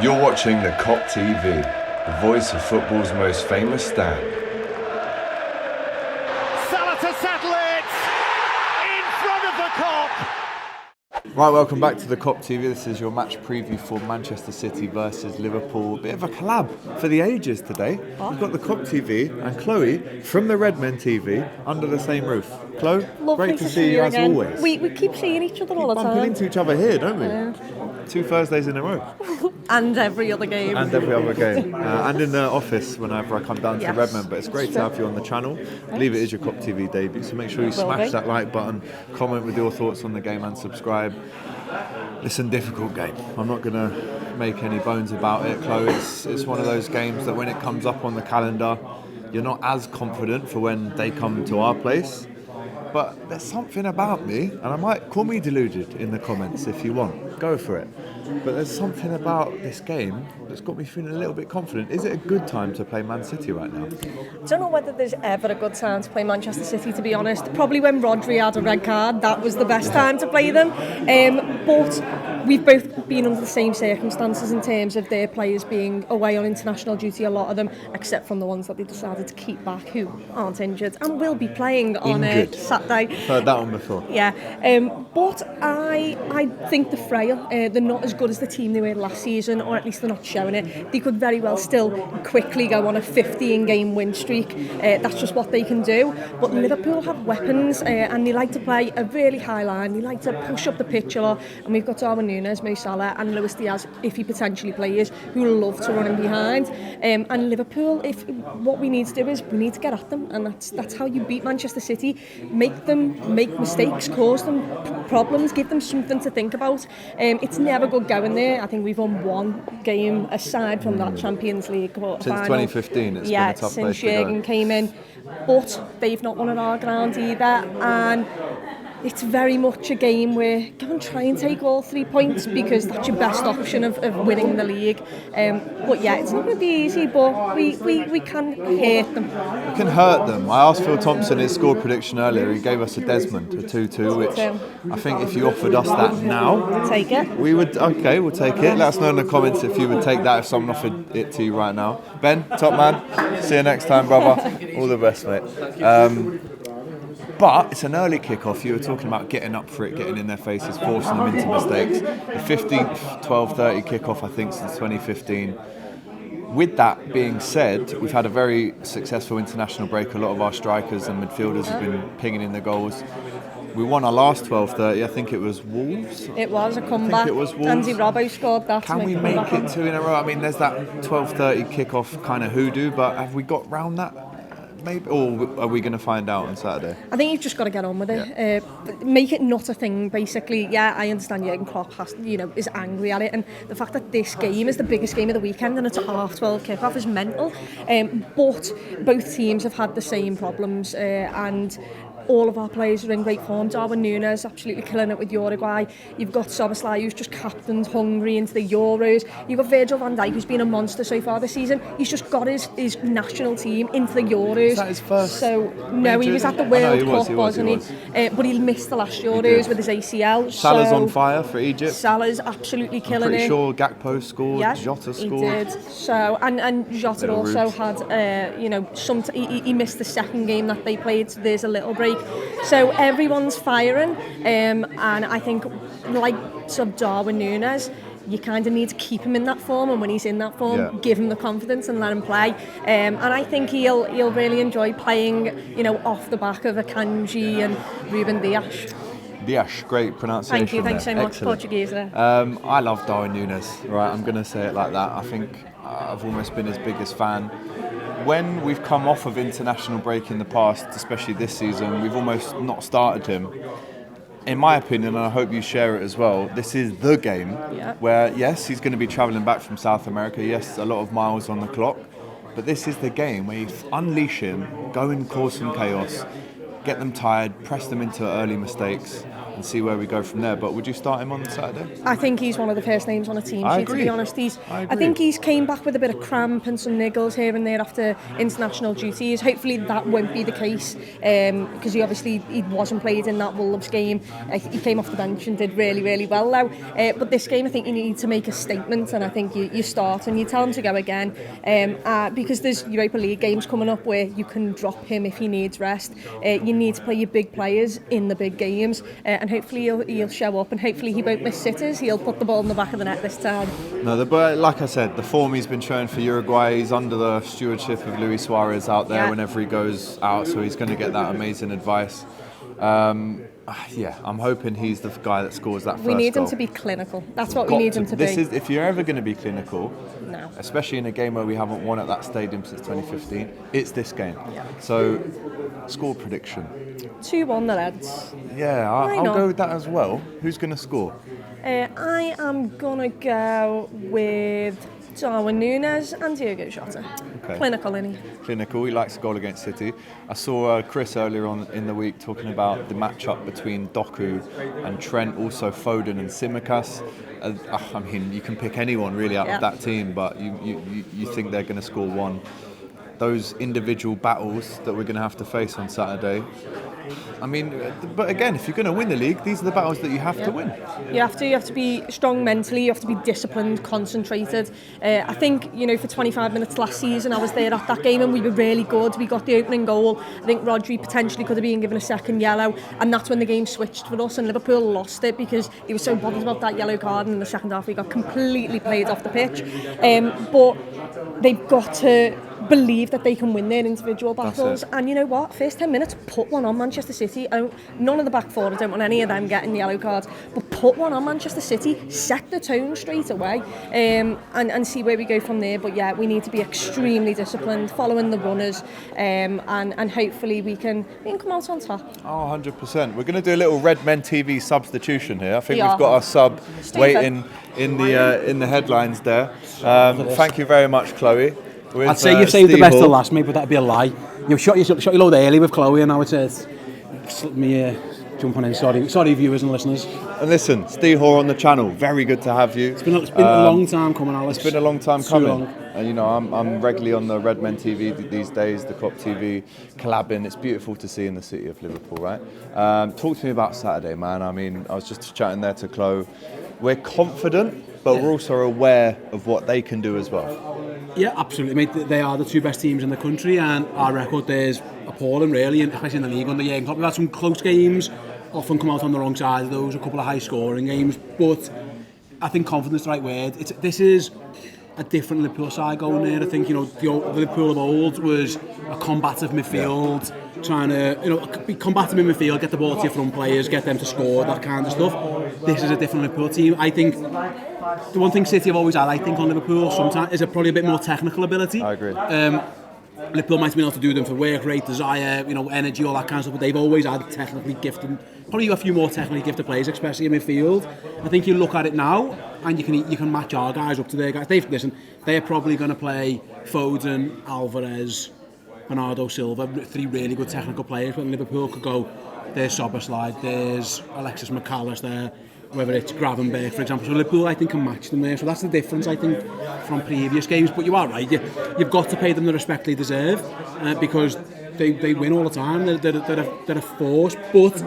You're watching the Kop TV, the voice of football's most famous stand. Salah to settle it in front of the Kop. Right, welcome back to the Kop TV. This is your match preview for Manchester City versus Liverpool. Bit of a collab for the ages today. We've got the Kop TV and Chloe from the Redmen TV under the same roof. Chloe, Lovely great to see you as again. always. We keep seeing each other all the Bumping time. into each other here, don't we? 2 Thursdays in a row. And every other game. And every other game. And in the office whenever I come down to Yes. Redmen. But it's great to have you on the channel. I believe it is your Kop TV debut, so make sure you smash that like button, comment with your thoughts on the game and subscribe. Listen, difficult game. I'm not going to make any bones about it, Chloe. It's one of those games that when it comes up on the calendar, you're not as confident for when they come to our place. But there's something about me, and I might call me deluded in the comments if you want. Go for it. But there's something about this game that's got me feeling a little bit confident. Is it a good time to play Man City right now? I don't know whether there's ever a good time to play Manchester City, to be honest. Probably when Rodri had a red card, that was the best time to play them. But we've both been under the same circumstances in terms of their players being away on international duty, a lot of them, except from the ones that they decided to keep back who aren't injured and will be playing on Saturday. Heard that one before. Yeah, but I think they're frail. They're not as good as the team they were last season, or at least they're not showing it. They could very well still quickly go on a 15-game win streak. That's just what they can do. But Liverpool have weapons, and they like to play a really high line. They like to push up the pitch a lot. And we've got Darwin Núñez, Mo Salah, and Luis Diaz, if he potentially plays, who love to run in behind. And Liverpool, what we need to do is we need to get at them, and that's how you beat Manchester City. Make them make mistakes, cause them problems, give them something to think about. It's never good going there. I think we've won one game aside from that Champions League quarter Since final. 2015, it's been a tough place since to go. Jürgen came in. But they've not won at our ground either, and it's very much a game where go and try and take all 3 points, because that's your best option of winning the league. But yeah, it's not going to be easy, but we can hurt them. We can hurt them. I asked Phil Thompson his score prediction earlier. He gave us a Desmond, a 2-2, which I think if you offered us that now, Take it. we would. Okay, we'll take it. Let us know in the comments if you would take that if someone offered it to you right now. Ben, top man. See you next time, brother. All the best, mate. But it's an early kick-off. You were talking about getting up for it, getting in their faces, forcing them into mistakes. The 15th 12:30 kick-off, I think, since 2015. With that being said, we've had a very successful international break. A lot of our strikers and midfielders have been pinging in the goals. We won our last 12:30. I think it was Wolves. It was a comeback. it was Wolves. Andy Robbo scored that. Can we make it 2 in a row? I mean, there's that 12:30 kick-off kind of hoodoo, but have we got round that? Maybe, or are we going to find out on Saturday? I think you've just got to get on with it. Yeah. Make it not a thing, basically. Yeah, I understand Jürgen Klopp is angry at it, and the fact that this game is the biggest game of the weekend and it's a 12:30 kick-off is mental. But both teams have had the same problems, and all of our players are in great form. Darwin Núñez absolutely killing it with Uruguay. You've got Szoboszlai, who's just captained Hungary into the Euros. You've got Virgil van Dijk, who's been a monster so far this season. He's just got his national team into the Euros. Is that his first? So no, he was at the World Cup, wasn't he? Was. But he missed the last Euros with his ACL. Salah's on fire for Egypt. Salah's absolutely killing I'm pretty it. sure Gakpo scored. Yeah, Jota scored. He did. So and Jota Little also roots. had he missed the second game that they played. So there's a little break. So everyone's firing, and I think like Darwin Núñez, you kind of need to keep him in that form, and when he's in that form, give him the confidence and let him play. And I think he'll really enjoy playing, off the back of Akanji and Ruben Dias. Dias, great pronunciation. Thank you, thanks so much. Excellent. Portuguese there. I love Darwin Núñez. Right, I'm going to say it like that. I think I've almost been his biggest fan. When we've come off of international break in the past, especially this season, we've almost not started him. In my opinion, and I hope you share it as well, this is the game where, yes, he's going to be travelling back from South America. Yes, a lot of miles on the clock. But this is the game where you unleash him, go and cause some chaos, get them tired, press them into early mistakes, and see where we go from there. But would you start him on Saturday? I think he's one of the first names on a team sheet, to be honest. I think he's came back with a bit of cramp and some niggles here and there after international duties. Hopefully that won't be the case, because he wasn't played in that Wolves game. He came off the bench and did really, really well now. But this game, I think you need to make a statement, and I think you start and you tell him to go again, because there's Europa League games coming up where you can drop him if he needs rest. You need to play your big players in the big games, and hopefully he'll show up, and hopefully he won't miss sitters. He'll put the ball in the back of the net this time. No, but like I said, the form he's been showing for Uruguay, he's under the stewardship of Luis Suarez out there whenever he goes out, so he's going to get that amazing advice. I'm hoping he's the guy that scores that first goal. We need him to be clinical. That's what we need him to be. If you're ever going to be clinical, no. Especially in a game where we haven't won at that stadium since 2015, it's this game. Yeah. So, score prediction. 2-1 the Reds. Yeah, I'll go with that as well. Who's going to score? I am going to go with Darwin Núñez and Diogo Jota. Okay. Clinical, innit? Clinical. He likes a goal against City. I saw Chris earlier on in the week talking about the matchup between Doku and Trent, also Foden and Tsimikas. I mean, you can pick anyone really out of that team, but you think they're going to score one. Those individual battles that we're going to have to face on Saturday. I mean, but again, if you're going to win the league, these are the battles that you have to win. You have to be strong mentally, you have to be disciplined, concentrated. I think, for 25 minutes last season, I was there at that game and we were really good. We got the opening goal. I think Rodri potentially could have been given a second yellow, and that's when the game switched for us, and Liverpool lost it because he was so bothered about that yellow card, and in the second half he got completely played off the pitch. But they've got to believe that they can win their individual battles, and you know what, first 10 minutes put one on Manchester City. None of the back four, I don't want any of them getting yellow cards, but put one on Manchester City, set the tone straight away, and see where we go from there. But yeah, we need to be extremely disciplined, following the runners, and hopefully we can come out on top. 100%. We're going to do a little Red Men TV substitution here. I think we've got our sub waiting in the headlines there. Thank you very much, Chloe. I'd say you've saved the best till last, mate, but that'd be a lie. You've shot your load early with Chloe, and now it's me jumping in. Sorry, viewers and listeners. And listen, Steve Hoare on the channel. Very good to have you. It's been a long time coming, Alex. It's been a long time coming. And I'm regularly on the Red Men TV these days, the Kop TV collabing. It's beautiful to see in the city of Liverpool, right? Talk to me about Saturday, man. I mean, I was just chatting there to Chloe. We're confident, but we're also aware of what they can do as well. Yeah, absolutely, mate. They are the two best teams in the country, and our record there is appalling, really, especially in the league under Jurgen Klopp. We've had some close games, often come out on the wrong side of those, a couple of high-scoring games, but I think confidence is the right word. This is a different Liverpool side going there. I think, the Liverpool of old was a combative midfield, trying to, be combative in midfield, get the ball to your front players, get them to score, that kind of stuff. This is a different Liverpool team. I think the one thing City have always had, I think, on Liverpool sometimes is probably a bit more technical ability. I agree. Liverpool might have been able to do them for work rate, desire, energy, all that kind of stuff, but they've always had technically gifted, probably a few more technically gifted players, especially in midfield. I think you look at it now, and you can match our guys up to their guys. They're probably going to play Foden, Alvarez, Bernardo Silva, three really good technical players, but Liverpool could go, there's Soberslide, there's Alexis McAllister, whether it's Gravenberg, for example. So Liverpool, I think, can match them there. So that's the difference, I think, from previous games. But you are right. You've got to pay them the respect they deserve, because they win all the time. They're a force. But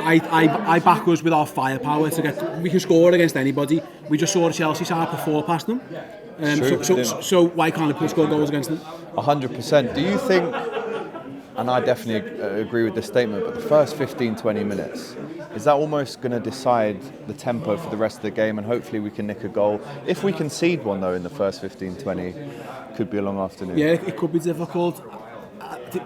I back us with our firepower to we can score against anybody. We just saw the Chelsea side put 4 past them. So why can't Liverpool score goals against them? 100%. Do you think, and I definitely agree with this statement, but the first 15-20 minutes, is that almost going to decide the tempo for the rest of the game, and hopefully we can nick a goal? If we concede one, though, in the first 15-20, could be a long afternoon. Yeah, it could be difficult.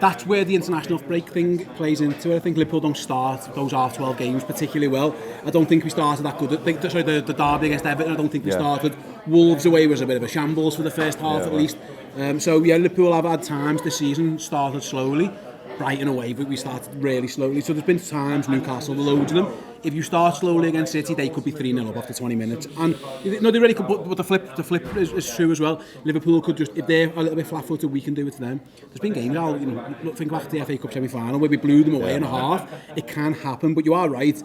That's where the international break thing plays into it. I think Liverpool don't start those half-12 games particularly well. I don't think we started that good. The derby against Everton, I don't think we started. Wolves away was a bit of a shambles for the first half at least. Liverpool have had times this season started slowly. Brighton away, but we started really slowly. So there's been times, Newcastle, loads of them. If you start slowly against City, they could be 3-0 up after 20 minutes. And no, they really could. But the flip is true as well. Liverpool could just, if they're a little bit flat-footed, we can do it to them. There's been games, think back to the FA Cup semi-final where we blew them away in a half. It can happen, but you are right.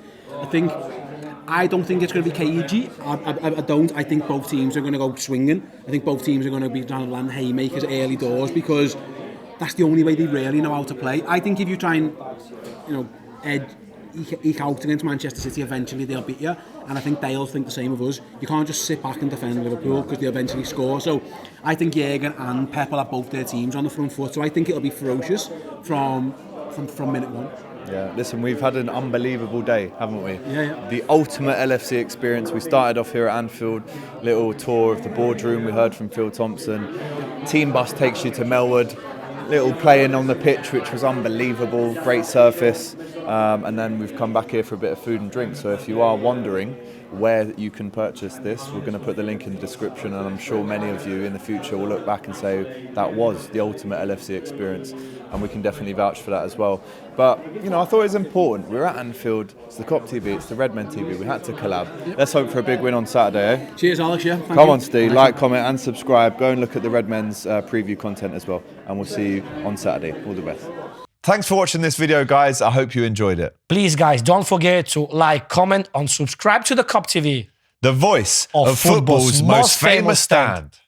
I don't think it's going to be cagey. I don't. I think both teams are going to go swinging. I think both teams are going to be trying to land haymakers early doors because that's the only way they really know how to play. I think if you try and, eke out against Manchester City, eventually they'll beat you. And I think they'll think the same of us. You can't just sit back and defend Liverpool because they'll eventually score. So I think Jürgen and Pep will have both their teams on the front foot. So I think it'll be ferocious from minute one. Yeah, listen, we've had an unbelievable day, haven't we? Yeah. The ultimate LFC experience. We started off here at Anfield, little tour of the boardroom. We heard from Phil Thompson. Team bus takes you to Melwood. Little playing on the pitch, which was unbelievable. Great surface. And then we've come back here for a bit of food and drink. So if you are wondering where you can purchase this, we're going to put the link in the description, and I'm sure many of you in the future will look back and say that was the ultimate LFC experience, and we can definitely vouch for that as well. But I thought it was important. We're at Anfield, it's the Kop TV, it's the Redmen TV, we had to collab. Let's hope for a big win on Saturday, eh? Cheers, Alex. Yeah, come on, Steve, like, comment and subscribe. Go and look at the Redmen's preview content as well, and we'll see you on Saturday. All the best. Thanks for watching this video, guys. I hope you enjoyed it. Please, guys, don't forget to like, comment, and subscribe to the Kop TV. The voice of football's most famous stand.